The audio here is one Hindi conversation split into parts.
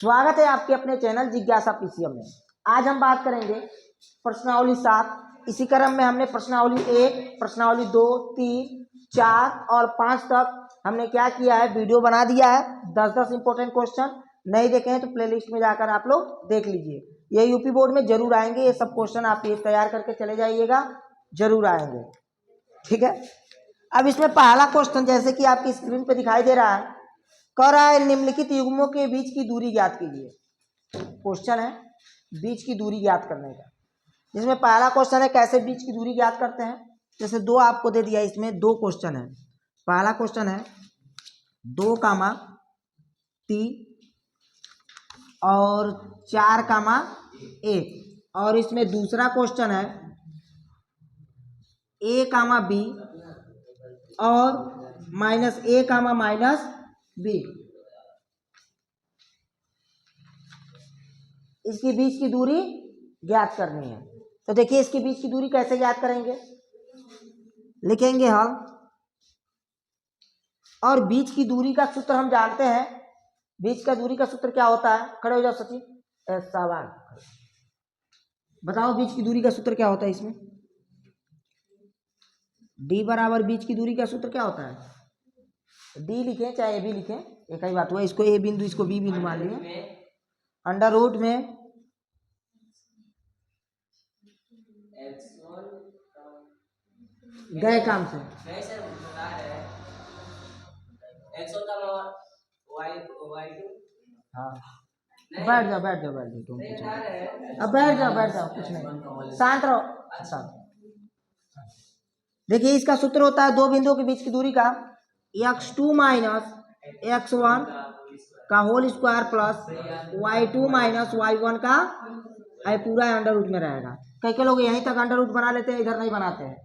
स्वागत है आपके अपने चैनल जिज्ञासा पीसीएम में। आज हम बात करेंगे प्रश्नावली 7। इसी क्रम में हमने प्रश्नावली 1, प्रश्नावली 2, 3, 4 और 5 तक हमने क्या किया है, वीडियो बना दिया है। 10-10 इंपॉर्टेंट क्वेश्चन नहीं देखे हैं तो प्लेलिस्ट में जाकर आप लोग देख लीजिए। ये यूपी बोर्ड में जरूर आएंगे, ये सब क्वेश्चन आप ये तैयार करके चले जाइएगा, जरूर आएंगे। ठीक है, अब इसमें पहला क्वेश्चन जैसे कि आपकी स्क्रीन पे दिखाई दे रहा है, कह रहा है निम्नलिखित युग्मों के बीच की दूरी ज्ञात कीजिए। क्वेश्चन है बीच की दूरी ज्ञात करने का, जिसमें पहला क्वेश्चन है कैसे बीच की दूरी ज्ञात करते हैं। जैसे दो आपको दे दिया, इसमें दो क्वेश्चन है। पहला क्वेश्चन है 2,3 और 4,1 और इसमें दूसरा क्वेश्चन है a,b और -a,-b। इसकी बीच की दूरी ज्ञात करनी है। तो देखिए इसके बीच की दूरी कैसे ज्ञात करेंगे, लिखेंगे हम, और बीच की दूरी का सूत्र हम जानते हैं। बीच का दूरी का सूत्र क्या होता है? खड़े हो जाओ सचिन, सवाल बताओ, बीच की दूरी का सूत्र क्या होता है? इसमें d बराबर बीच की दूरी का सूत्र क्या होता है? d लिखें चाहे a भी लिखें, एक ही बात हुआ। इसको a बिंदु, इसको b बिंदु मान लिए। अंडर रूट में गए काम से हाँ, बैठ जाओ तुम कुछ नहीं। अब बैठ जाओ कुछ नहीं, शांत रहो। देखिए इसका सूत्र होता है दो बिंदुओं के बीच की दूरी का x2 - x1 का whole square plus y2 - y1 का पूरा अंडर रूट में रहेगा। कई लोग यहीं तक अंडर रूट बना लेते हैं, इधर नहीं बनाते हैं।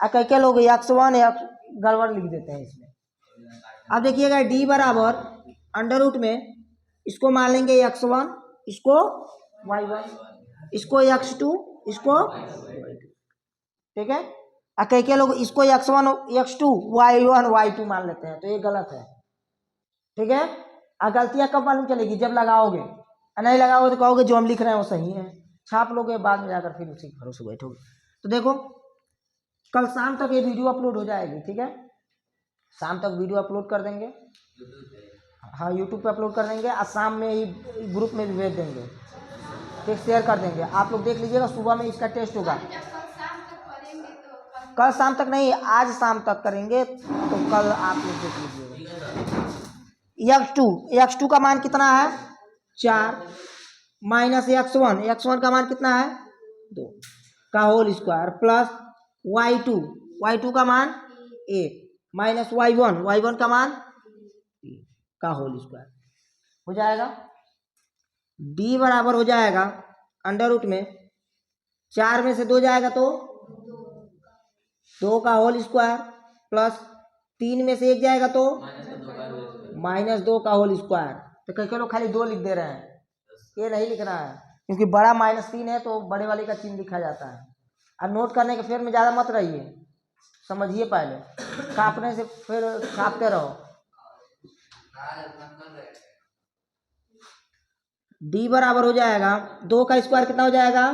और कई लोग x1 गड़बड़ लिख देते हैं इसमें। अब देखिएगा d बराबर अंडर रूट में, इसको मान लेंगे x1, इसको y1, इसको x2, इसको y2। ठीक है, और कई लोग इसको x1, x2, y1, y2 मान लेते हैं, तो ये गलत है। ठीक है, और गलतियां कब मालूम चलेगी? जब लगाओगे, और नहीं लगाओगे तो कहोगे जो हम लिख रहे हैं वो सही है, छाप लोगे, बाद में जाकर फिर उसी के भरोसे बैठोगे। तो देखो कल शाम तक ये वीडियो अपलोड हो जाएगी। ठीक है, शाम तक वीडियो अपलोड कर देंगे। हाँ, यूट्यूब पे अपलोड कर देंगे, और शाम में ही ग्रुप में भी भेज देंगे। ठीक, शेयर कर देंगे, आप लोग देख लीजिएगा। सुबह में इसका टेस्ट होगा। कल शाम तक नहीं, आज शाम तक करेंगे, तो कल आप लोग देख लीजिएगा। x2 का मान कितना है? 4 माइनस x1 का मान कितना है? 2 का होल स्क्वायर प्लस y2 का मान 1 माइनस y1 का मान 3 का होल स्क्वायर हो जाएगा। d बराबर हो जाएगा अंडर रूट में 4 में से 2 जाएगा तो 2 का होल स्क्वायर प्लस 3 में से 1 जाएगा तो -2 का होल स्क्वायर। तो कई लोग खाली 2 लिख दे रहे हैं, ये नहीं लिखना है, क्योंकि बड़ा -3 है तो बड़े वाले का चिन्ह लिखा जाता है। और नोट करने के फेर में ज़्यादा मत रहिए, समझिए, पहले कापने से फिर छापते रहो। d बराबर हो जाएगा 2 का स्क्वायर कितना हो जाएगा?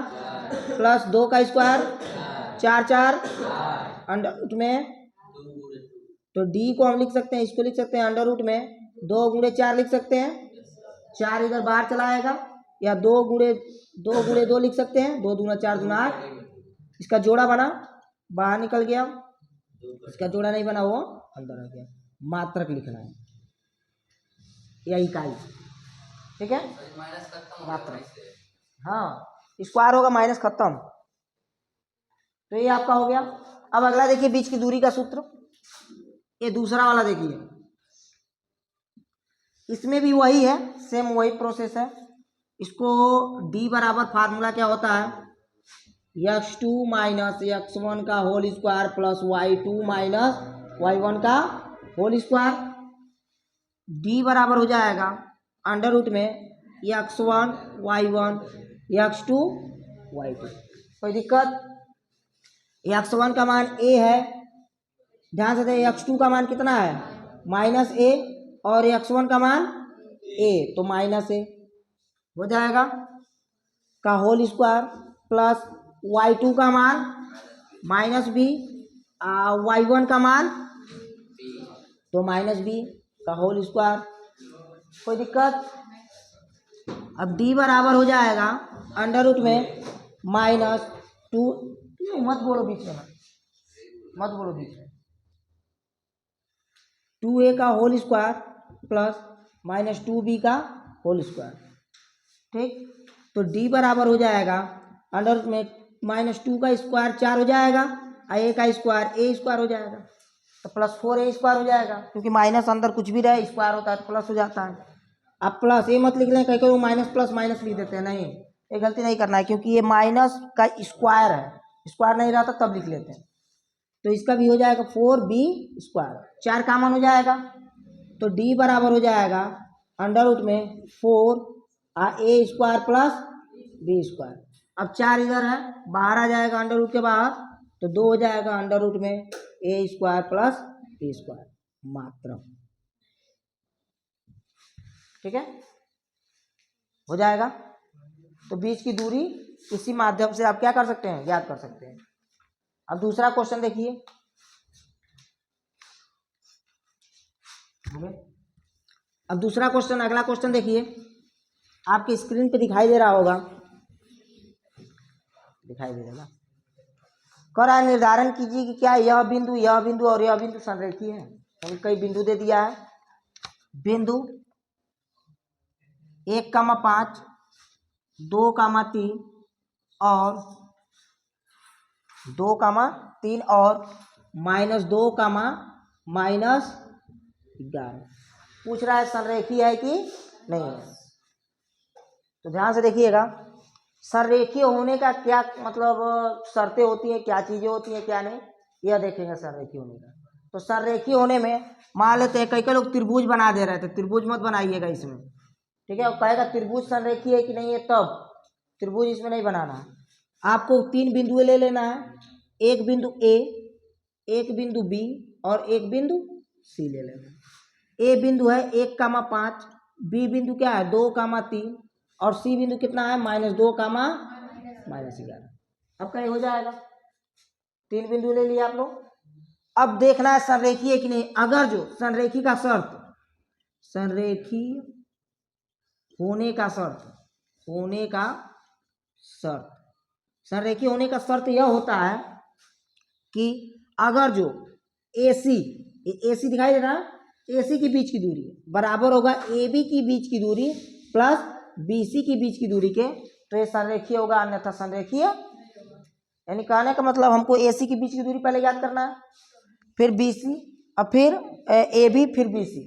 प्लस 2 का स्क्वायर 4 अंडर रूट में, तो d को हम लिख सकते हैं, इसको लिख सकते हैं अंडर रूट में 2 × 4 लिख सकते हैं। 4 इधर बाहर चला आएगा, या 2 × 2 लिख सकते हैं। 2 दूना 4 दूना 8, इसका जोड़ा बना, बाहर निकल गया। इसका जोड़ा नहीं बना, वो अंदर आ गया। मात्रक लिखना है या इकाई। ठीक है, मात्रक, हाँ, स्क्वायर होगा माइनस, खत्म। तो ये आपका हो गया। अब अगला देखिए बीच की दूरी का सूत्र, ये दूसरा वाला देखिए, इसमें भी वही है, सेम वही प्रोसेस है। इसको d बराबर फार्मूला क्या होता है? x2 - x1 का whole square plus y2 - y1 का होल स्क्वायर। d बराबर हो जाएगा अंडर रूट में x1 y1 x2 y2। कोई दिक्कत? x1 का मान a है, ध्यान से दें। x2 का मान कितना है? -a, और x1 का मान a, तो -a। हो जाएगा का होल स्क्वायर प्लस y2 का मान माइनस बी, y1 का मान तो माइनस बी का होल स्क्वायर। कोई दिक्कत? अब d बराबर हो जाएगा अंडर रूट में माइनस 2, मत बोलो बीच में, मत बोलो बीच में, 2a का whole square plus minus 2b का होल स्क्वायर। ठीक, तो d बराबर हो जाएगा अंडर रूट में माइनस 2 का स्क्वायर 4 हो जाएगा, a का स्क्वायर a स्क्वायर हो जाएगा, तो प्लस 4a स्क्वायर हो जाएगा, क्योंकि माइनस अंदर कुछ भी रहे स्क्वायर होता है तो प्लस हो जाता है। अब प्लस ये मत लिख लें, कहीं कहीं माइनस प्लस माइनस लिख देते हैं, नहीं, ये गलती नहीं करना है, क्योंकि ये माइनस का स्क्वायर है, स्क्वायर नहीं रहता तब लिख लेते हैं। तो इसका भी हो जाएगा 4b स्क्वायर, 4 कॉमन हो जाएगा, तो d बराबर हो जाएगा अंडर रूट में 4a square plus b square. अब 4 इधर है, बाहर आ जाएगा अंडर रूट के बाहर, तो 2 हो जाएगा अंडर रूट में a square plus b square मात्र। ठीक है, हो जाएगा। तो बीच की दूरी इसी माध्यम से आप क्या कर सकते हैं, ज्ञात कर सकते हैं। अब दूसरा क्वेश्चन देखिए, अब दूसरा क्वेश्चन, अगला क्वेश्चन देखिए, आपकी स्क्रीन पे दिखाई दे रहा होगा, दिखाई दे रहा। कह रहा है निर्धारण कीजिए कि क्या यह बिंदु और यह बिंदु संरेखीय है। तो कई बिंदु दे दिया है, बिंदु 1,5, 2,3 और -2, और -2, -11 पूछ रहा है संरेखीय है कि नहीं है। तो ध्यान से देखिएगा, संरेखीय होने का क्या मतलब शर्तें होती हैं, क्या चीजें होती हैं, क्या नहीं, यह देखेंगे संरेखीय होने का। तो संरेखीय होने में मान लेते हैं कई लोग त्रिभुज बना दे रहे थे, त्रिभुज मत बनाइएगा इसमें, ठीक है। और कहेगा त्रिभुज संरेखीय है कि नहीं है, तब त्रिभुज इसमें नहीं बनाना है। आपको 3 बिंदु ले लेना है, एक बिंदु ए, एक बिंदु बी और एक बिंदु सी ले लेना है। ए बिंदु है 1,5, बी बिंदु क्या है 2,3 और सी बिंदु कितना है -2, -11। अब कहीं हो जाएगा, 3 बिंदु ले लिए आप लोग। अब देखना है संरेखीय है कि नहीं। अगर जो संरेखी का शर्त, संरेखी होने का शर्त, संरेखी होने का शर्त यह होता है कि अगर जो AC दिखाई दे रहा है, AC के बीच की दूरी बराबर होगा AB की बीच की दूरी प्लस BC की बीच की दूरी के, तो ये संरेखीय होगा, अन्यथा संरेखीय। यानी कहने का मतलब हमको AC की बीच की दूरी पहले याद करना है, फिर BC और फिर AB, फिर BC,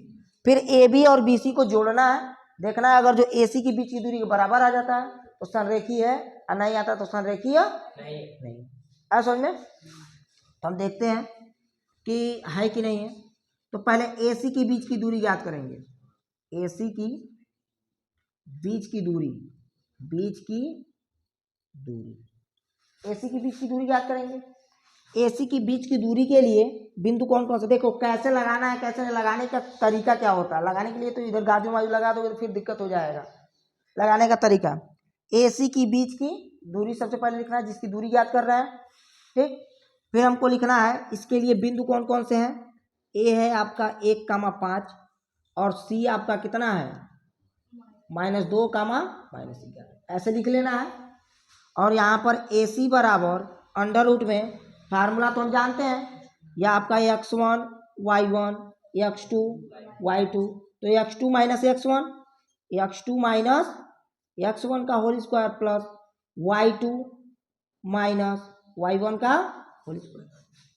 फिर AB और BC को जोड़ना है, देखना है अगर जो AC की बीच की दूरी के बराबर आ जाता है तो संरेखीय है, और नहीं आता तो संरेखीय नहीं। ऐसा समझ में, तो हम देखते हैं कि है कि नहीं है। तो पहले AC की बीच की दूरी याद करेंगे, AC की बीच की दूरी, AC की बीच की दूरी याद करेंगे। AC की बीच की दूरी के लिए बिंदु कौन कौन से, देखो कैसे लगाना है, कैसे लगाने का तरीका क्या होता है। लगाने के लिए तो इधर गाजू माजू लगा दोगे तो फिर दिक्कत हो जाएगा। लगाने का तरीका, AC की बीच की दूरी सबसे पहले लिखना है, जिसकी दूरी याद कर रहे हैं, ठीक। फिर हमको लिखना है इसके लिए बिंदु कौन कौन से हैं। A है आपका 1,5 और C आपका कितना है -2, -11, ऐसे लिख लेना है। और यहाँ पर AC बराबर अंडर रूट में, फार्मूला तो हम जानते हैं, यह आपका x1 y1 x2 y2, तो x2 - x1 का whole square plus y2 - y1 का होल स्क्वायर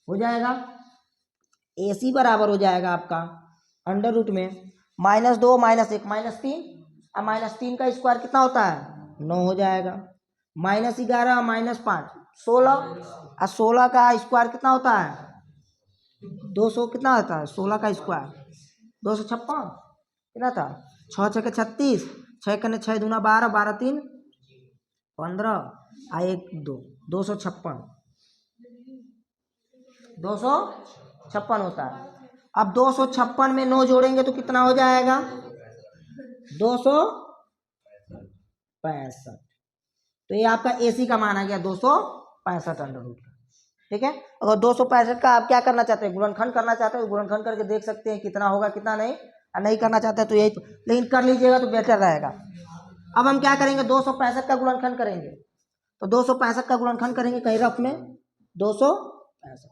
हो जाएगा। AC बराबर हो जाएगा आपका अंडर रूट में -2 - 1 -3, और -3 का स्क्वायर कितना होता है 9 हो जाएगा, -11 -5 16, और 16 का स्क्वायर कितना होता है 200, कितना होता है 16 का स्क्वायर 256, कितना था 6 6 के 36, 6 के 6 दूना 12, 12 3 15, 1 2, 256 होता है। अब 256 में 9 जोड़ेंगे तो कितना हो जाएगा 200, 265। तो ये आपका AC का मान आ गया 265 अंडर रूट का। ठीक है, अगर 265 का आप क्या करना चाहते हैं, गुणनखंड करना चाहते हैं, गुणनखंड करके देख सकते हैं कितना होगा कितना नहीं, और नहीं करना चाहते हैं तो यही लेकिन कर लीजिएगा तो बेटर रहेगा। अब हम क्या करेंगे, 265 का गुणनखंड करेंगे। तो 265 का गुणनखंड करेंगे कहीं रफ में 265,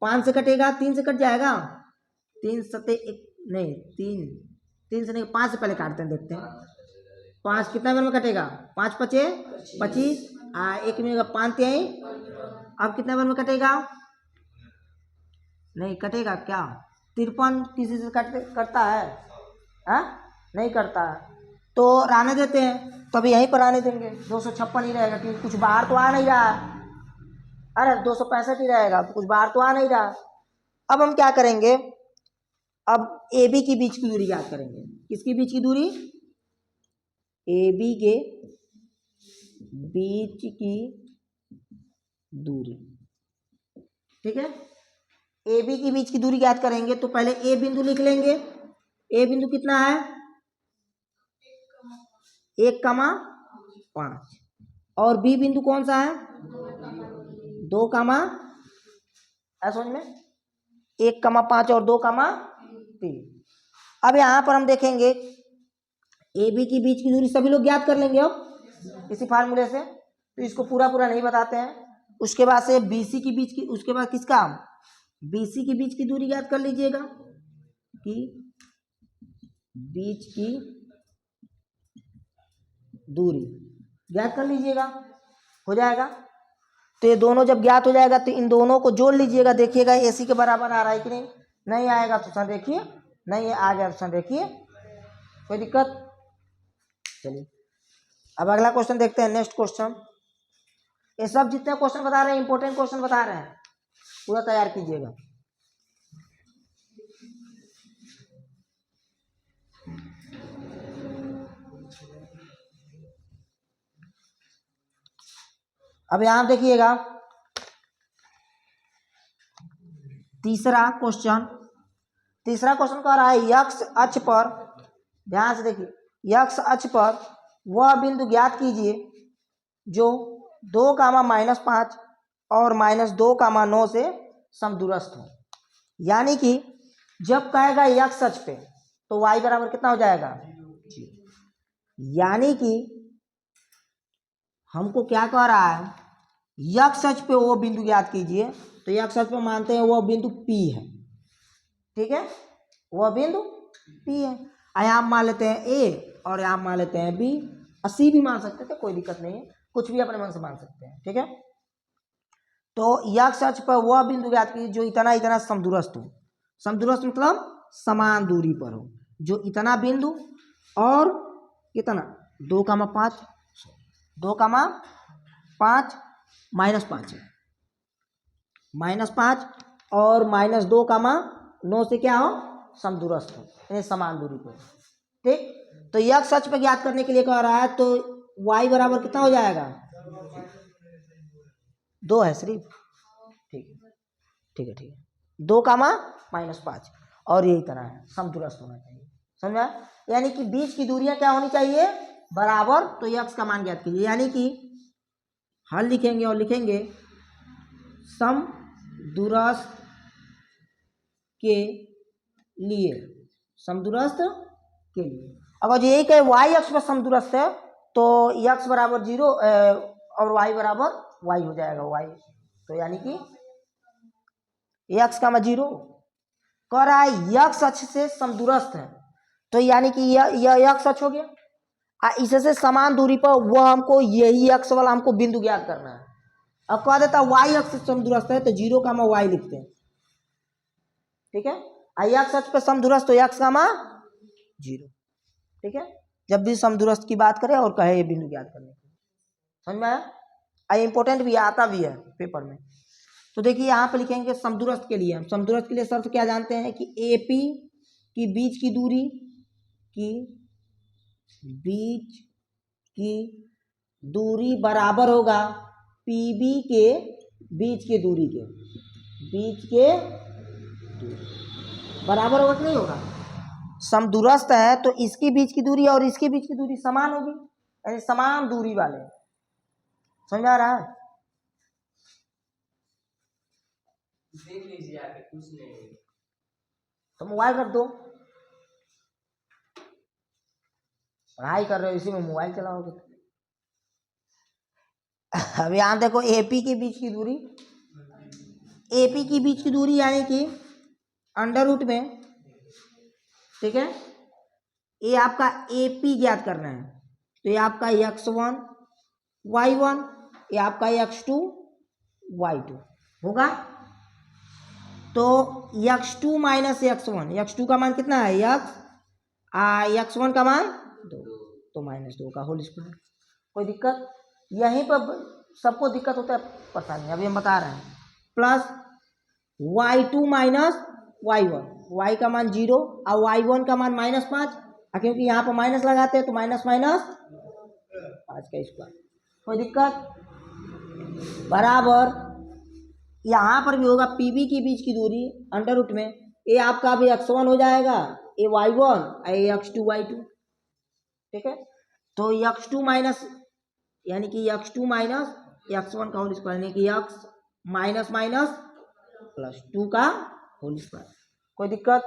5 से कटेगा, 3 से कट जाएगा, 3 सते नहीं 3 से नहीं 5 से पहले काटते हैं, देखते हैं 5 कितना बार में कटेगा, 5 पचे 25, 1 में 5 तिहाई, अब कितना बार में कटेगा, नहीं कटेगा क्या, 53 किसी से कटता है, नहीं करता है, तो रहने देते हैं, तो अभी यहीं पर आने देंगे, 256 ही रहेगा क्योंकि कुछ बाहर तो आ नहीं रहा है, अरे 265 ही रहेगा, कुछ बाहर तो आ नहीं रहा। अब हम क्या करेंगे, अब AB के बीच की दूरी याद करेंगे। किसके बीच की दूरी, AB के बीच की दूरी। ठीक है, AB के बीच की दूरी याद करेंगे तो पहले A बिंदु लिख लेंगे। A बिंदु कितना है, 1,5, और B बिंदु कौन सा है, 2, समझ में 1,5 और 2,3। अब यहाँ पर हम देखेंगे AB की बीच की दूरी सभी लोग ज्ञात कर लेंगे अब इसी फार्मूले से, तो इसको पूरा नहीं बताते हैं। उसके बाद से BC की बीच की, उसके बाद किसका, BC की बीच की दूरी ज्ञात कर लीजिएगा कि बीच की दूरी ज्ञात कर लीजिएगा, हो जाएगा। तो ये दोनों जब ज्ञात हो जाएगा तो इन दोनों को जोड़ लीजिएगा, देखिएगा AC के बराबर आ रहा है कि नहीं, नहीं आएगा तो सर देखिए, नहीं आ गया तो सर देखिए, कोई दिक्कत। चलिए अब अगला क्वेश्चन देखते हैं, नेक्स्ट क्वेश्चन। ये सब जितने क्वेश्चन बता रहे हैं इंपॉर्टेंट क्वेश्चन बता रहे हैं, पूरा तैयार कीजिएगा। अब यहां देखिएगा तीसरा क्वेश्चन कह रहा है x अक्ष पर, ध्यान से देखिए, x अक्ष पर वह बिंदु ज्ञात कीजिए जो 2,-5 और -2,9 से समदूरस्थ हो। यानी कि जब कहेगा x अक्ष पे तो y बराबर कितना हो जाएगा, यानी कि हमको क्या कह रहा है, x अक्ष पे वो बिंदु ज्ञात कीजिए, तो x अक्ष पे मानते हैं वो बिंदु P है। ठीक है, वह बिंदु P है, यहाँ मान लेते हैं A और यहाँ मान लेते हैं B, और C भी मान सकते थे, कोई दिक्कत नहीं है, कुछ भी अपने मन से मान सकते हैं। ठीक है, तो x अक्ष पर वह बिंदु ज्ञात कीजिए जो इतना समदूरस्थ हो, समदूरस्थ मतलब समान दूरी पर हो, जो इतना बिंदु और कितना 2,5 -5 है, -5 और -2,9 से क्या हो, समदूरस्थ हो, यानी समान दूरी पर। ठीक, तो x अक्ष पर ज्ञात करने के लिए कह रहा है, तो y बराबर कितना हो जाएगा, 2 है सिर्फ। ठीक है, 2, -5 और ये इतना है, समदूरस्थ होना चाहिए, समझा। यानी कि बीच की दूरियां क्या होनी चाहिए, बराबर। तो x का मान ज्ञात कीजिए, यानी कि हल लिखेंगे और लिखेंगे समदूरस्थ के लिए, समदूरस्थ के लिए। अगर यही कहे y अक्ष पर समदूरस्थ है तो x बराबर 0 और y बराबर y हो जाएगा, y। तो यानी कि x का 0 कह रहा है x अक्ष से समदूरस्थ है, तो यानी कि यह x अक्ष हो गया, इससे समान दूरी पर वह हमको यही x वाला हमको बिंदु ज्ञात करना है। अब कह देता y अक्ष से समदूरस्थ है तो 0, y लिखते हैं। ठीक है, x अक्ष पे समदूरस्थ तो x, 0। ठीक है, जब भी समदूरस्थ की बात करें और कहे ये बिंदु ज्ञात करने की, समझ में आया। इंपॉर्टेंट भी आता भी है पेपर में। तो देखिए यहाँ पे लिखेंगे समदूरस्थ के लिए, हम समदूरस्थ के लिए शर्त क्या जानते हैं कि AP की बीच की दूरी बराबर होगा PB के बीच के दूरी के, बराबर होगा कि नहीं होगा। समदूरस्थ है तो इसकी बीच की दूरी और इसके बीच की दूरी समान होगी, यानी समान दूरी वाले। समझ आ रहा है? देख लीजिए आगे, कुछ नहीं। तो मोबाइल रख दो, पढ़ाई कर रहे हो इसी में मोबाइल चलाओगे। अब यहाँ देखो एपी के बीच की दूरी, एपी की बीच की दूरी यानी कि अंडर रूट में, ठीक है, ये आपका एपी ज्ञात करना है। तो ये आपका x1 y1, ये आपका x2 y2 होगा। तो x2 माइनस x1, x2 का मान कितना है x1 का मान 2, तो -2 का होल स्क्वायर। कोई दिक्कत? यहीं पर सबको दिक्कत होता है, पता नहीं, अभी हम बता रहे हैं। Plus y2 minus y1, y का मान 0 और y1 का मान -5, क्योंकि यहाँ पर माइनस लगाते हैं तो माइनस माइनस 5 का स्क्वायर। कोई दिक्कत? बराबर यहाँ पर भी होगा पीबी के बीच की दूरी अंडर रूट में, ये आपका भी x1 हो जाएगा, ये y1 और ये x2 y2, ठीक है। तो x2 माइनस यानी कि x2 माइनस x1 का होल स्क्वायर, यानी कि x माइनस माइनस प्लस 2 का होल स्क्वायर। कोई दिक्कत?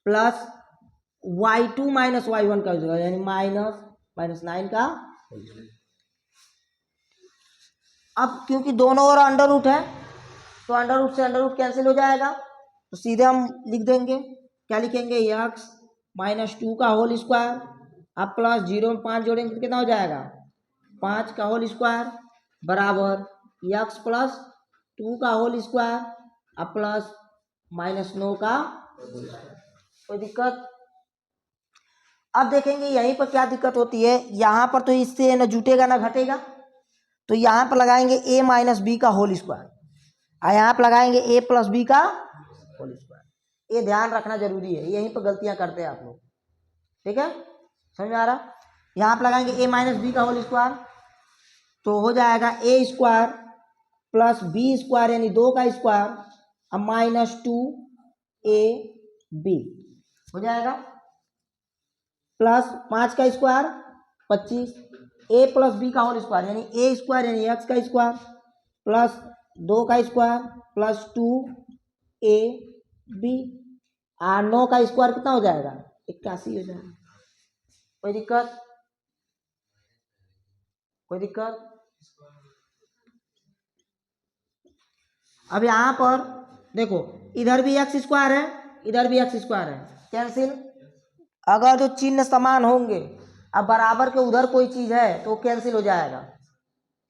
प्लस y2 माइनस y1 का स्क्वायर, यानी -9 का होल स्क्वायर। अब क्योंकि दोनों ओर अंडर रूट है तो अंडर रूट से अंडर रूट कैंसिल हो जाएगा, तो सीधे हम लिख देंगे, क्या लिखेंगे, x -2 का होल स्क्वायर, अब प्लस 0 में 5 जोड़ेंगे तो कितना हो जाएगा, 5 का होल स्क्वायर, बराबर x प्लस 2 का होल स्क्वायर, अब प्लस -9 का होल स्क्वायर। कोई दिक्कत? अब देखेंगे यहीं पर क्या दिक्कत होती है, यहाँ पर तो इससे न जुटेगा ना घटेगा, तो यहाँ पर लगाएंगे a माइनस बी का होल स्क्वायर, और यहाँ पर लगाएंगे a प्लस बी का होल स्क्वायर। ये ध्यान रखना जरूरी है, यहीं पर गलतियां करते हैं आप लोग, ठीक है। समझ में आ रहा? यहाँ पर लगाएंगे a माइनस बी का होल स्क्वायर, तो हो जाएगा a square plus b square यानी 2 का स्क्वायर, अब -2ab हो जाएगा, प्लस 5 का स्क्वायर 25, a प्लस बी का होल स्क्वायर यानी a स्क्वायर यानी x का स्क्वायर, प्लस 2 का स्क्वायर प्लस 2ab, और 9 का स्क्वायर कितना हो जाएगा, 81 हो जाएगा। कोई दिक्कत? कोई दिक्कत? अब यहाँ पर देखो, इधर भी x स्क्वायर है, इधर भी x स्क्वायर है, कैंसिल। अगर जो चिन्ह समान होंगे, अब बराबर के उधर कोई चीज है तो कैंसिल हो जाएगा,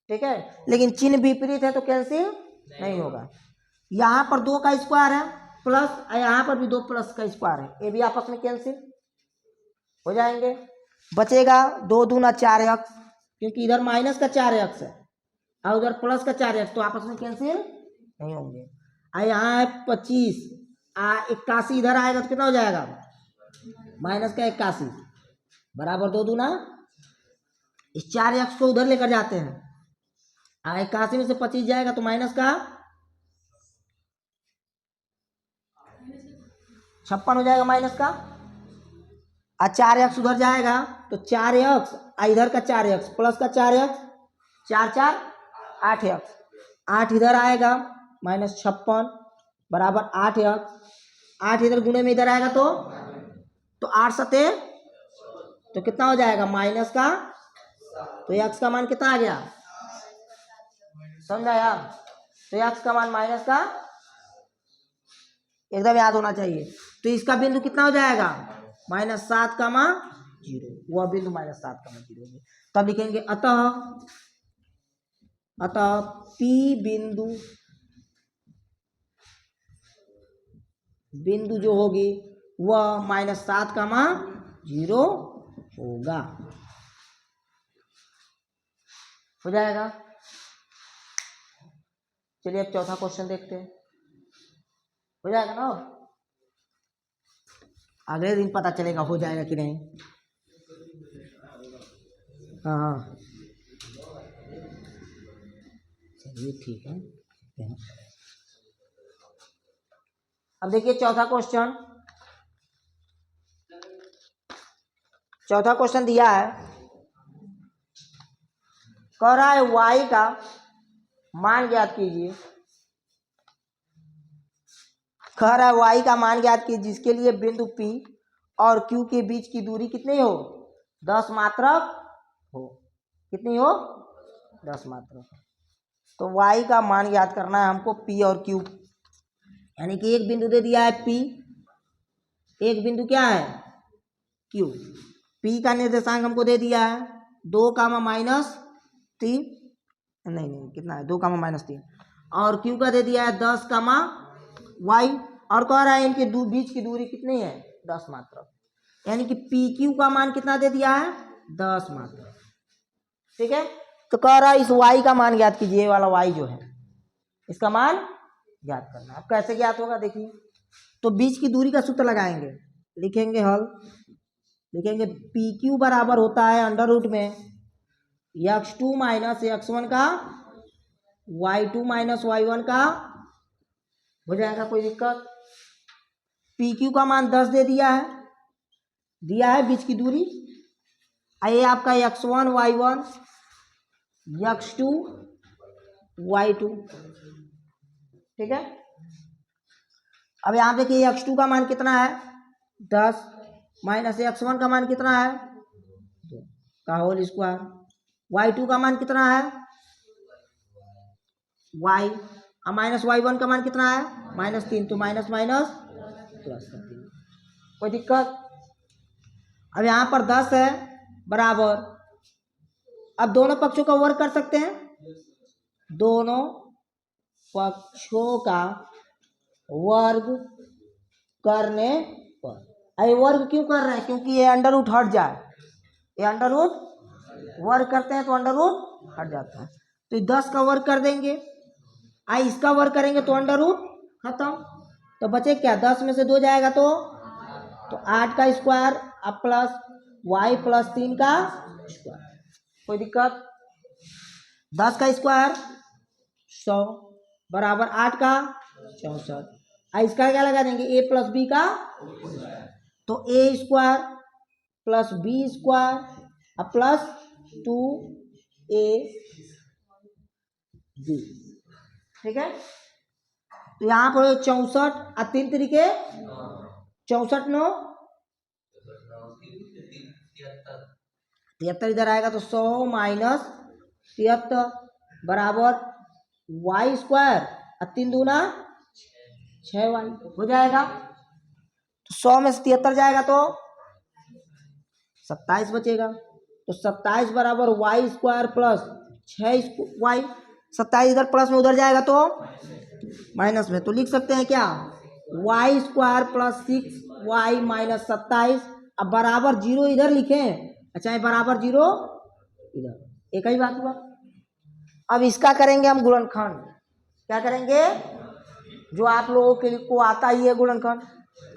ठीक है, लेकिन चिन्ह विपरीत है तो कैंसिल नहीं होगा। यहाँ पर 2 का स्क्वायर है प्लस, यहाँ पर भी 2 प्लस का स्क्वायर है, ये भी आपस में कैंसिल हो जाएंगे। बचेगा 2 दूना 4x, क्योंकि इधर माइनस का 4x है और उधर प्लस का 4x, तो आपस में कैंसिल नहीं होंगे। यहाँ है 25, 81 इधर आएगा तो कितना हो जाएगा, माइनस का 81, बराबर 2 दूना, इस 4x को उधर लेकर जाते हैं, 81 में से 25 जाएगा तो माइनस का 56 हो जाएगा, माइनस का, और 4x उधर जाएगा तो 4x, इधर का 4x प्लस का 4x, 4 4 8x, 8 इधर आएगा -56 बराबर 8x, 8 इधर गुणे में इधर आएगा तो 8 सते, तो कितना हो जाएगा, माइनस का, तो x का मान कितना आ गया, समझा यार? तो x का मान माइनस का, एकदम याद होना चाहिए। तो इसका बिंदु कितना हो जाएगा, -7 का मान 0, वह बिंदु -7 का मान 0। तब लिखेंगे अतः P बिंदु जो होगी वह -7 का मान 0 होगा, हो जाएगा। चलिए अब चौथा क्वेश्चन देखते हैं, हो जाएगा ना, अगले दिन पता चलेगा हो जाएगा कि नहीं। हाँ चलिए ठीक है। अब देखिए चौथा क्वेश्चन दिया है, कह रहा है y का मान ज्ञात कीजिए, कह रहा है y का मान ज्ञात कीजिए जिसके लिए बिंदु P और Q के बीच की दूरी कितनी हो, 10 मात्रक हो। कितनी हो, 10 मात्रक। तो y का मान ज्ञात करना है हमको P और Q, यानी कि एक बिंदु दे दिया है P, एक बिंदु क्या है Q। P का निर्देशांक हमको दे दिया है 2 कामा -3, नहीं कितना है 2 कामा -3, और Q का दे दिया है 10 कामा y, और कह रहा है इनके बीच की दूरी कितनी है, 10 मात्रक, यानी कि PQ का मान कितना दे दिया है, 10 मात्रक। ठीक है, तो कह रहा है इस y का मान ज्ञात कीजिए, ये वाला y जो है इसका मान ज्ञात करना है। अब कैसे ज्ञात होगा देखिए, तो बीच की दूरी का सूत्र लगाएंगे, लिखेंगे हल, लिखेंगे PQ बराबर होता है अंडर रूट में x2 माइनस x1 का y2 माइनस y1 का, हो जाएगा कोई दिक्कत। PQ का मान 10 दे दिया है बीच की दूरी, ये आपका x1 y1 x2 y2, ठीक है। अब यहाँ देखिए x2 का मान कितना है 10 माइनस x1 का मान कितना है 2 का होल स्क्वायर, y2 का मान कितना है y, और माइनस y1 का मान कितना है -3, तो माइनस माइनस प्लस 3, कोई दिक्कत। अब यहाँ पर 10 है बराबर, अब दोनों पक्षों का वर्ग कर सकते हैं, दोनों पक्षों का वर्ग करने पर, ये वर्ग क्यों कर रहे हैं, क्योंकि ये अंडर रूट हट जाए, ये अंडर रूट वर्ग करते हैं तो अंडर रूट हट जाता है, तो 10 का वर्ग कर देंगे, इसका वर्ग करेंगे तो अंडर रूट खत्म, तो बचे क्या, 10 में से 2 जाएगा तो 8 का स्क्वायर अब प्लस y प्लस 3 का स्क्वायर, कोई दिक्कत। 10 का स्क्वायर 100 बराबर 8 का 64, इसका क्या लगा देंगे a प्लस बी का, तो a square plus b square अब प्लस 2ab, ठीक है। तो यहाँ पर 64 और 3 तरीके 64 9 73 इधर आएगा तो 100 माइनस 73 बराबर y स्क्वायर और 3 दूना 6y, हो जाएगा। तो 100 में से 73 जाएगा तो 27 बचेगा, तो 27 बराबर y स्क्वायर प्लस 6y, 27 इधर प्लस में उधर जाएगा तो माइनस में, तो लिख सकते हैं क्या y square plus 6y minus 27, अब बराबर 0 इधर लिखें, अच्छा ये बराबर 0 इधर, एक ही बात हुआ। अब इसका करेंगे हम गुणनखंड, क्या करेंगे, जो आप लोगों के को आता ही है गुणनखंड,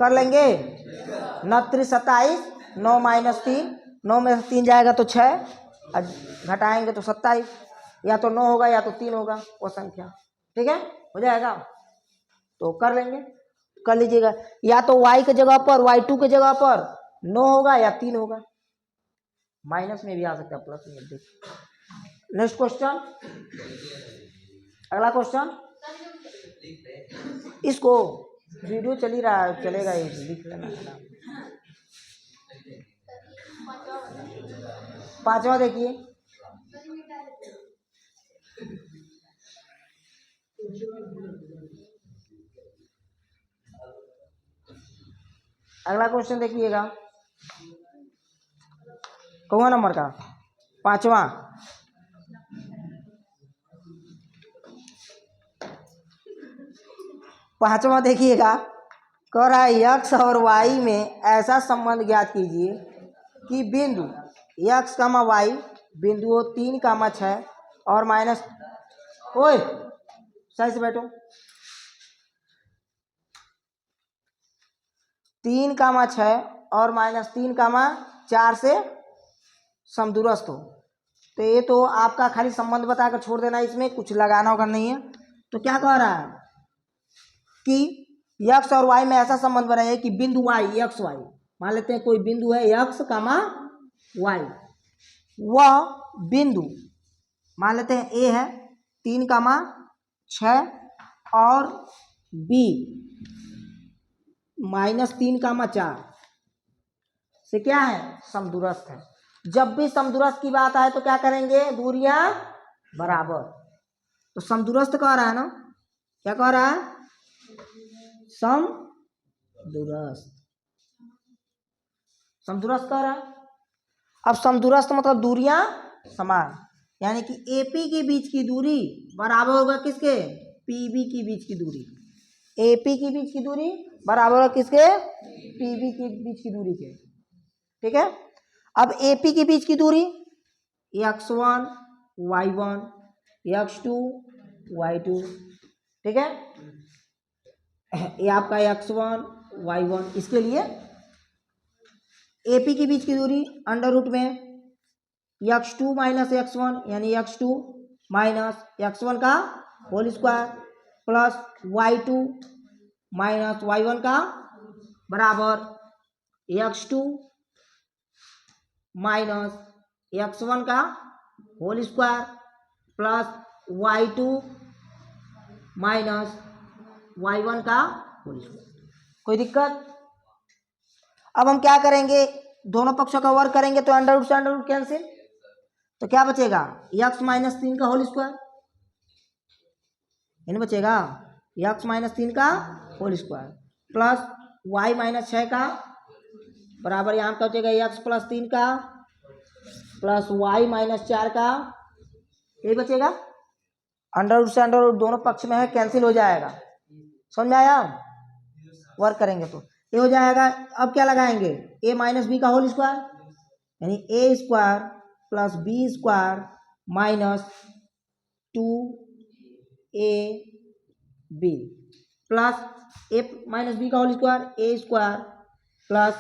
कर लेंगे 9 27, 9 माइनस 3, 9 में 3 जाएगा तो 6, घटाएंगे तो 27, या तो 9 होगा या तो 3 होगा वो संख्या, ठीक है, हो जाएगा। तो कर लेंगे, कर लीजिएगा, या तो y के जगह पर y2 के जगह पर 9 होगा या 3 होगा, माइनस में भी आ सकता है प्लस में, देखिए। नेक्स्ट क्वेश्चन, अगला क्वेश्चन, इसको वीडियो चल ही रहा है, चलेगा, ये लिख लेना। 5वां देखिए, अगला क्वेश्चन देखिएगा, कौन नंबर का, 5वां, देखिएगा, कह रहा है x और y में ऐसा संबंध ज्ञात कीजिए कि बिंदु x, y बिंदुओं 3, 6 और माइनस, ओए सही से बैठो, 3, 6 और -3, 4 से समदूरस्थ हो। तो ये तो आपका खाली संबंध बताकर छोड़ देना, इसमें कुछ लगाना होगा नहीं है। तो क्या कह रहा है कि x और y में ऐसा संबंध बनाइए कि बिंदु y, x y, मान लेते हैं कोई बिंदु है x, y, वह बिंदु मान लेते हैं ए है 3,6 और बी -3,4 से क्या है, समदूरस्थ है। जब भी समदूरस्थ की बात आए तो क्या करेंगे, दूरियां बराबर। तो समदूरस्थ कह रहा है ना, क्या कह रहा है, समदूरस्थ, समदूरस्थ कह रहा है। अब समदूरस्थ मतलब दूरियां समान, यानी कि एपी के बीच की दूरी बराबर होगा किसके, पीबी के बीच की दूरी। एपी के बीच की दूरी बराबर होगा किसके, पीबी के बीच की दूरी के। ठीक है। अब एपी के बीच की दूरी x1 y1 x2 y2, ठीक है। ये आपका x1 y1, इसके लिए एपी के बीच की दूरी अंडर रूट में x2 माइनस x1 यानी x2 माइनस x1 का whole square plus y2 minus y1 का बराबर x2 माइनस x1 का whole square plus y2 minus y1 का होल स्क्वायर। कोई दिक्कत। अब हम क्या करेंगे, दोनों पक्षों का वर्ग करेंगे तो अंडर रूट से अंडर रूट कैंसिल, तो क्या बचेगा, x माइनस 3 का होल स्क्वायर, यानी बचेगा x माइनस 3 का whole square plus y minus 6 का बराबर, यहाँ पर बचेगा x प्लस 3 का प्लस y माइनस 4 का, यही बचेगा। अंडर रूट से अंडर रूट दोनों पक्ष में है, कैंसिल हो जाएगा। समझ में आया, वर्क करेंगे तो ये हो जाएगा। अब क्या लगाएंगे, a माइनस बी का होल स्क्वायर यानी a square plus b square minus 2ab plus a minus b का whole square a square plus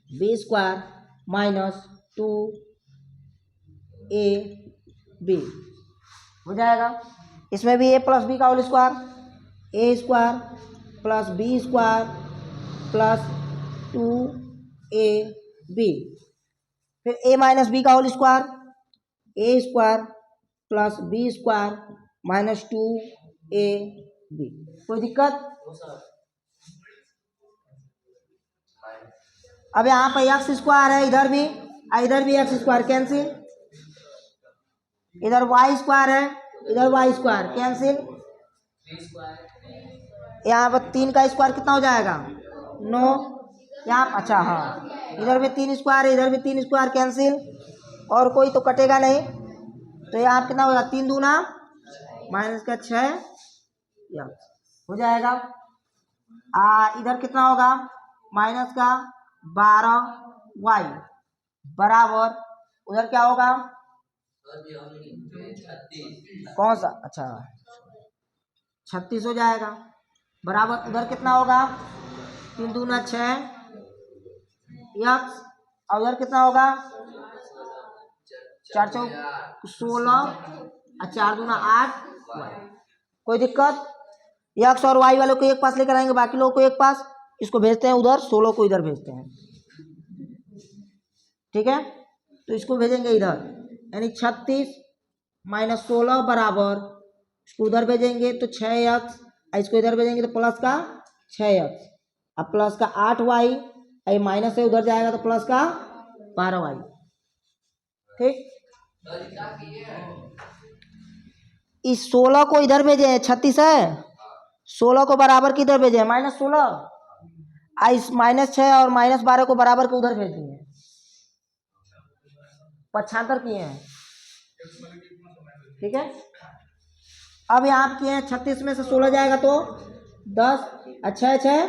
b square minus 2ab हो जाएगा। इसमें भी a प्लस बी का whole square a square plus b square plus 2ab, फिर a माइनस बी का whole square a square plus b square minus 2ab। कोई दिक्कत। अब यहाँ पर एक्स स्क्वायर है, इधर भी एक्स स्क्वायर कैंसिल, इधर वाई स्क्वायर है, इधर वाई स्क्वायर कैंसिल। यहाँ पर 3 का स्क्वायर कितना हो जाएगा, 9। यहाँ अच्छा हाँ, इधर भी 3 स्क्वायर है, इधर भी 3 स्क्वायर कैंसिल, और कोई तो कटेगा नहीं, तो यहाँ कितना होगा, 3 दूना माइनस का 6 हो जाएगा। इधर कितना होगा, माइनस का 12y बराबर, उधर क्या होगा, कौन सा, अच्छा 36 हो जाएगा बराबर, उधर कितना होगा, 3 दूना 6 x, और उधर कितना होगा, 4 चौक 16 और 4 दूना 8 y। कोई दिक्कत। x और y वालों को एक पास लेकर आएंगे, बाकी लोगों को एक पास, इसको भेजते हैं उधर, 16 को इधर भेजते हैं, ठीक है। तो इसको भेजेंगे इधर, यानी 36 माइनस 16 बराबर, इसको उधर भेजेंगे तो 6x, इसको इधर भेजेंगे तो प्लस का 6x, अब प्लस का 8y, ये माइनस से उधर जाएगा तो प्लस का 12y, ठीक। इस 16 को इधर भेजे, 36 है, 16 को बराबर किधर भेजे, -16, इस -6 और -12 को बराबर को उधर भेज दिए, पक्षांतर किए हैं, ठीक है। अब यहाँ किए हैं, 36 में से 16 जाएगा तो 10, 6 6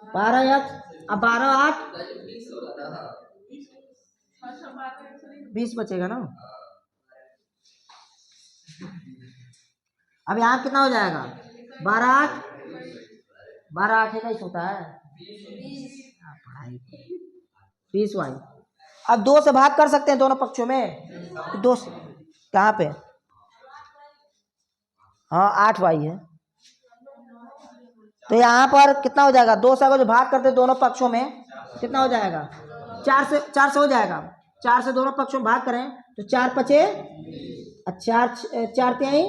12x, अब 12 8 20 बचेगा ना। अब यहाँ कितना हो जाएगा, 12 8 21 होता है, 20y। अब 2 से भाग कर सकते हैं दोनों पक्षों में, 2 से कहाँ पे, हाँ 8y है, तो यहाँ पर कितना हो जाएगा, 2 से अगर जो भाग करते दोनों पक्षों में कितना हो जाएगा, 4 से हो जाएगा, 4 से दोनों पक्षों में भाग करें तो 4 5 चार चार तिहाई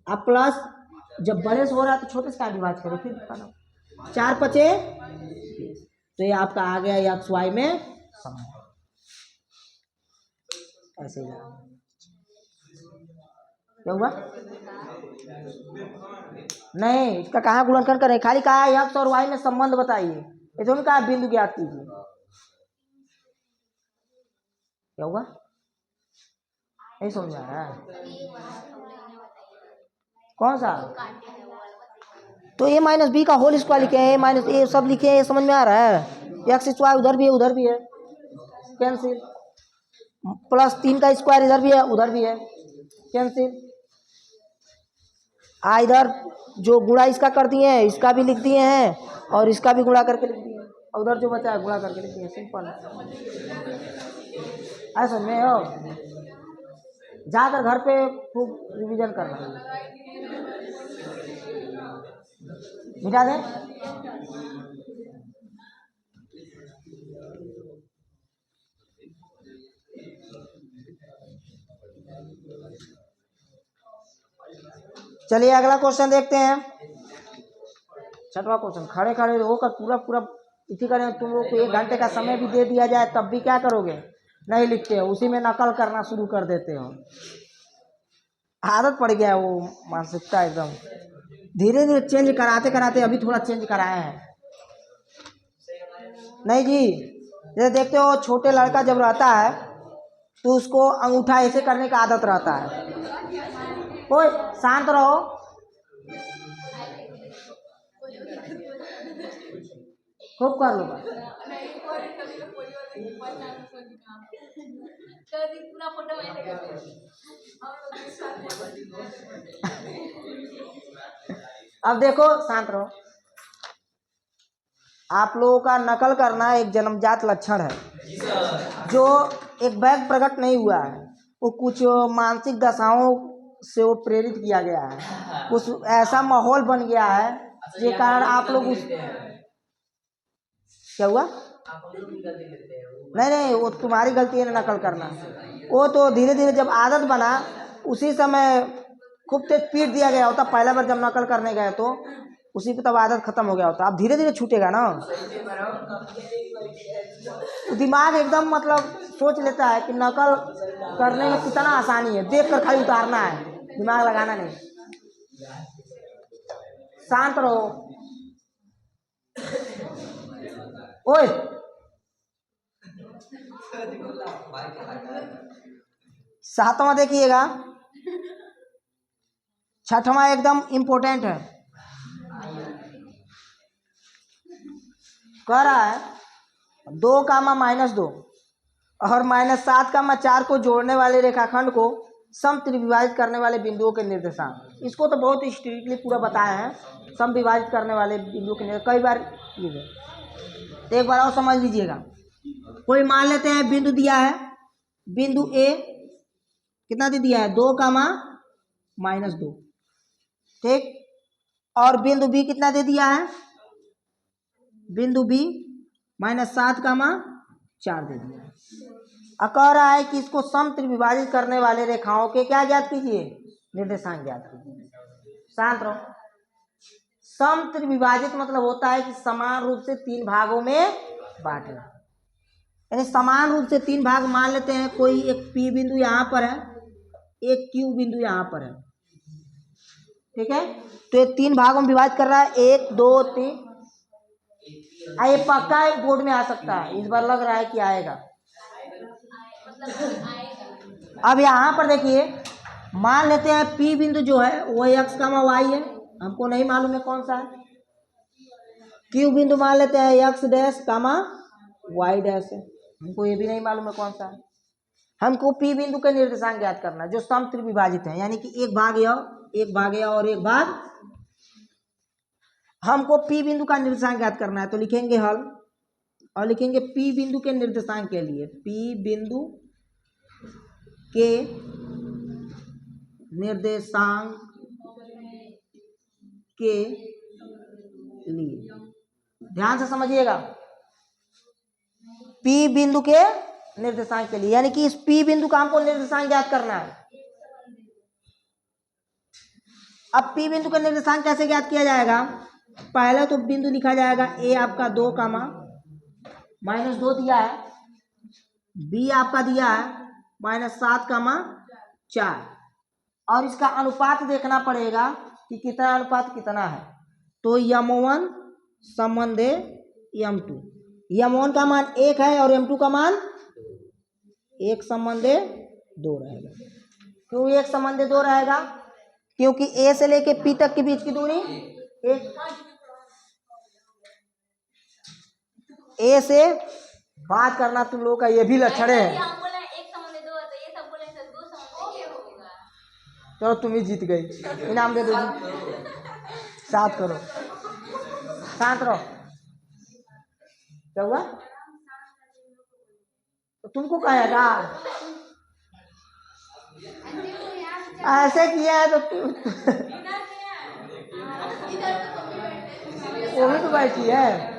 अब प्लस, जब बड़े से हो रहा है तो छोटे से का विभाजित करो फिर बताना। 4 पचे, तो ये आपका आ गया एक्स वाई में समान, ऐसे ही क्या हुआ? नहीं, इसका कहाँ गुणनखंड करें, खाली कहा एक्स और वाई में संबंध बताइए, ये जो कहा बिंदु ज्ञात कीजिए। क्या हुआ? नहीं समझ आ रहा है कौन सा? तो ए माइनस बी का होल स्क्वायर लिखे हैं, ए माइनस ए सब लिखे हैं, समझ में आ रहा है? एक्स स्क्वायर उधर भी है उधर भी है, कैंसिल। प्लस 3 का स्क्वायर इधर भी है उधर भी है, कैंसिल। इधर जो गुणा इसका कर दिए हैं इसका भी लिख दिए हैं और इसका भी गुणा करके लिख दिए हैं, और उधर जो बचा है गुणा करके लिख दिए, सिंपल। ऐसा में हो जाकर घर पे खूब रिवीजन करना, मिटा दें। चलिए अगला क्वेश्चन देखते हैं, 6वां क्वेश्चन। खड़े खड़े होकर पूरा पूरा इसी करें, तुम लोग को 1 घंटे का समय भी दे दिया जाए तब भी क्या करोगे? नहीं लिखते हो, उसी में नकल करना शुरू कर देते हो। आदत पड़ गया वो मानसिकता एकदम। धीरे धीरे चेंज कराते कराते अभी थोड़ा चेंज कराए हैं। नहीं जी, जैसे देखते हो छोटे लड़का जब रहता है तो उसको अंगूठा ऐसे करने का आदत रहता है। कोई शांत रहो, खूब कर लो। अब देखो शांत रहो, आप लोगों का नकल करना एक जन्मजात लक्षण है, जो एक बैग प्रकट नहीं हुआ है, वो कुछ मानसिक दशाओं से वो प्रेरित किया गया है, कुछ ऐसा माहौल बन गया है जिसके कारण आप लोग उस क्या हुआ? नहीं नहीं, वो तुम्हारी गलती है नकल करना। वो तो धीरे धीरे जब आदत बना उसी समय खूब तेज पीट दिया गया होता, पहला बार जब नकल करने गए तो उसी पे तब आदत खत्म हो गया होता। अब धीरे धीरे छूटेगा ना, दिमाग एकदम मतलब सोच लेता है कि नकल करने में कितना आसानी है, देख कर खाली उतारना है, दिमाग लगाना नहीं। शांत रहो। ओए 7वां देखिएगा, 6वां एकदम इम्पोर्टेंट है। कह रहा है 2 कामा -2 और -7,4 को जोड़ने वाले रेखाखंड को समत्रिविभाजित करने वाले बिंदुओं के निर्देशांक। इसको तो बहुत स्ट्रिक्टली पूरा बताया है, सम विभाजित करने वाले बिंदुओं के कई बार ये, तो एक बार और समझ लीजिएगा। कोई मान लेते हैं बिंदु दिया है, बिंदु ए कितना दे दिया है 2 कामा -2, ठीक, और बिंदु बी कितना दे दिया है, बिंदु बी -7,4 दे दिया है। कह रहा है कि इसको समत्रिविभाजित करने वाले रेखाओं के क्या ज्ञात कीजिए, निर्देशांक ज्ञात कीजिए। शांत रहो। समत्रिविभाजित मतलब होता है कि समान रूप से 3 भागों में बांटना, यानी समान रूप से 3 भाग मान लेते हैं। कोई एक पी बिंदु यहाँ पर है, एक क्यू बिंदु यहाँ पर है, ठीक है, तो ये 3 भागों में विभाजित कर रहा है, 1 2 3। ये पक्का एक बोर्ड में आ सकता है, इस बार लग रहा है कि आएगा। अब यहाँ पर देखिए, मान लेते हैं पी बिंदु जो है वो x, y है, हमको नहीं मालूम है कौन सा है। क्यू बिंदु मान लेते हैं x डैश, y डैश है, हमको ये भी नहीं मालूम है कौन सा है। हमको पी बिंदु के निर्देशांक ज्ञात करना है जो समत्रिविभाजित है, यानी कि एक भाग यह और एक भाग। हमको पी बिंदु का निर्देशांक ज्ञात करना है, तो लिखेंगे हल और लिखेंगे पी बिंदु के निर्देशांक के लिए, पी बिंदु के निर्देशांक के लिए, ध्यान से समझिएगा, पी बिंदु के निर्देशांक के लिए, यानी कि इस पी बिंदु का हमको निर्देशांक ज्ञात करना है। अब P बिंदु का निर्देशांक कैसे ज्ञात किया जाएगा? पहले तो बिंदु लिखा जाएगा A आपका 2 कामा -2 दिया है, B आपका दिया है -7 कामा 4, और इसका अनुपात देखना पड़ेगा कि कितना अनुपात कितना है। तो M1 संबंधे M2, M1 का मान 1 है और M2 का मान 1 संबंधे 2 रहेगा। क्यों 1 संबंधे 2 रहेगा? क्योंकि A से लेके P तक के बीच की दूरी A से बात करना तुम लोगों का ये भी लक्षण है। चलो तुम ही जीत गई, इनाम दे दो जी। 7 करो, शांत रहो। क्या हुआ? तो तुमको कहेगा ऐसे किया है तो वो भी तो बैठी है।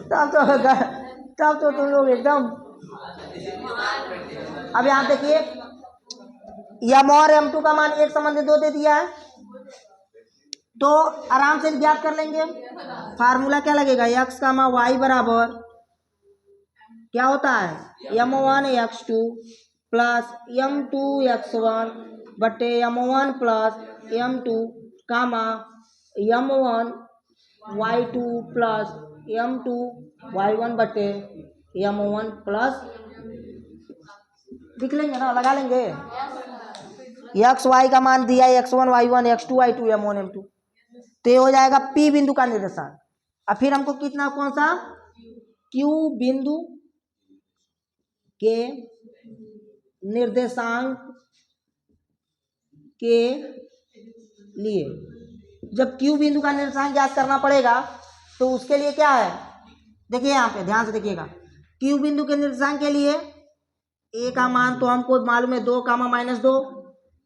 तब तो तुम लोग एकदम। अब यहाँ देखिए M और M2 का मान 1 संबंधी 2 दे दिया है, तो आराम से ज्ञात कर लेंगे। फार्मूला क्या लगेगा? x कामा y बराबर क्या होता है? M1 x2 plus M2 x1 बटे M1 प्लस M2 कामा M1 y2 plus M2 y1 बटे M1 प्लस, लिख लेंगे ना, लगा लेंगे। एक्स वाई का मान दिया है x1 y1 x2 y2 M1 M2, तो ये हो जाएगा P बिंदु का निर्देशांक। अब फिर हमको कितना, कौन सा? Q बिंदु के निर्देशांक के लिए, जब Q बिंदु का निर्देशांक ज्ञात करना पड़ेगा तो उसके लिए क्या है? देखिए यहाँ पे ध्यान से देखिएगा। Q बिंदु के निर्देशांक के लिए A का मान तो हमको मालूम है 2 कामा -2,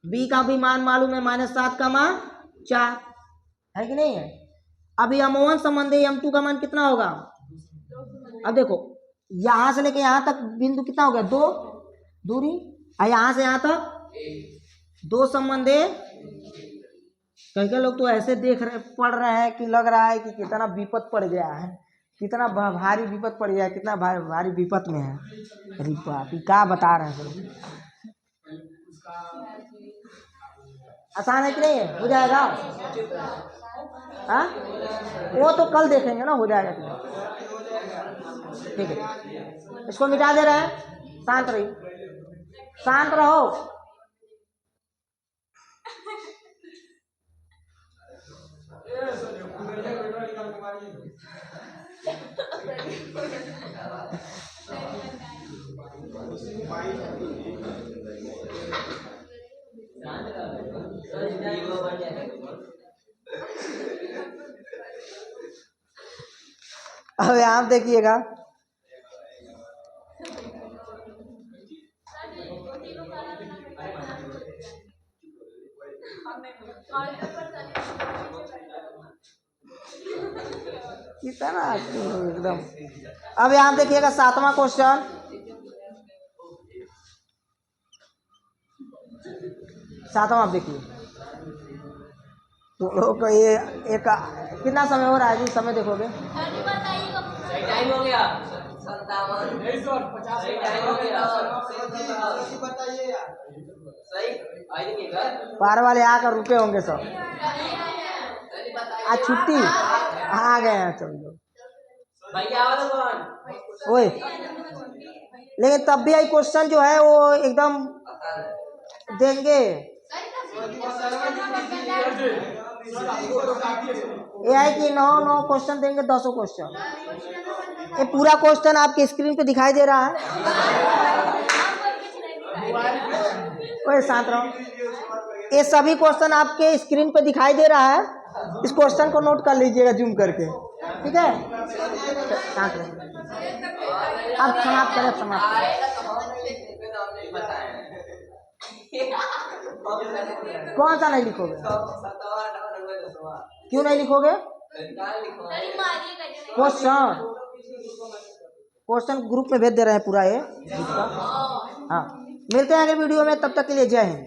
B का भी मान मालूम है -7 कामा 4, है कि नहीं है? अभी M1 संबंधी M2 का मान कितना होगा? अब देखो यहां से लेके यहां तक बिंदु कितना हो गया? 2 दूरी, और यहां से यहां तक 2 संबंधे। कई लोग तो ऐसे पढ़ रहे हैं कि लग रहा है कि कितना विपत पड़ गया है, कितना भारी विपत पड़ गया है, कितना भारी विपत में है। अरे बाप, क्या बता रहे हैं? आसान है कि नहीं है? हो जाएगा। हाँ, वो तो कल देखेंगे ना, हो जाएगा कि नहीं। ठीक है, इसको मिटा दे रहे हैं। शांत रहिए, शांत रहो। अब आप देखिएगा, कितना एकदम। अब यहाँ देखिएगा 7वां क्वेश्चन, 7वां आप देखिए। तो लोग ये एक कितना समय हो रहा है जी? समय देखोगे टाइम हो गया 57। पार वाले आकर रुके होंगे सब, आज छुट्टी आ गए हैं सब लोग। ओए, लेकिन तब भी आई क्वेश्चन जो है वो एकदम देंगे। ये है कि 9 क्वेश्चन देंगे, 10 क्वेश्चन। ये पूरा क्वेश्चन आपके स्क्रीन पे दिखाई दे रहा है। ओए शांत रहो, ये सभी क्वेश्चन आपके स्क्रीन पे दिखाई दे रहा है। इस क्वेश्चन को नोट कर लीजिएगा जूम करके, ठीक है? शांत रहो, अब समाप्त करें, समाप्त करें। कौन सा नहीं लिखोगे? क्यों नहीं लिखोगे? क्वेश्चन ग्रुप में भेज दे रहे हैं पूरा ये। हाँ, मिलते हैं अगले वीडियो में, तब तक के लिए जय हिंद।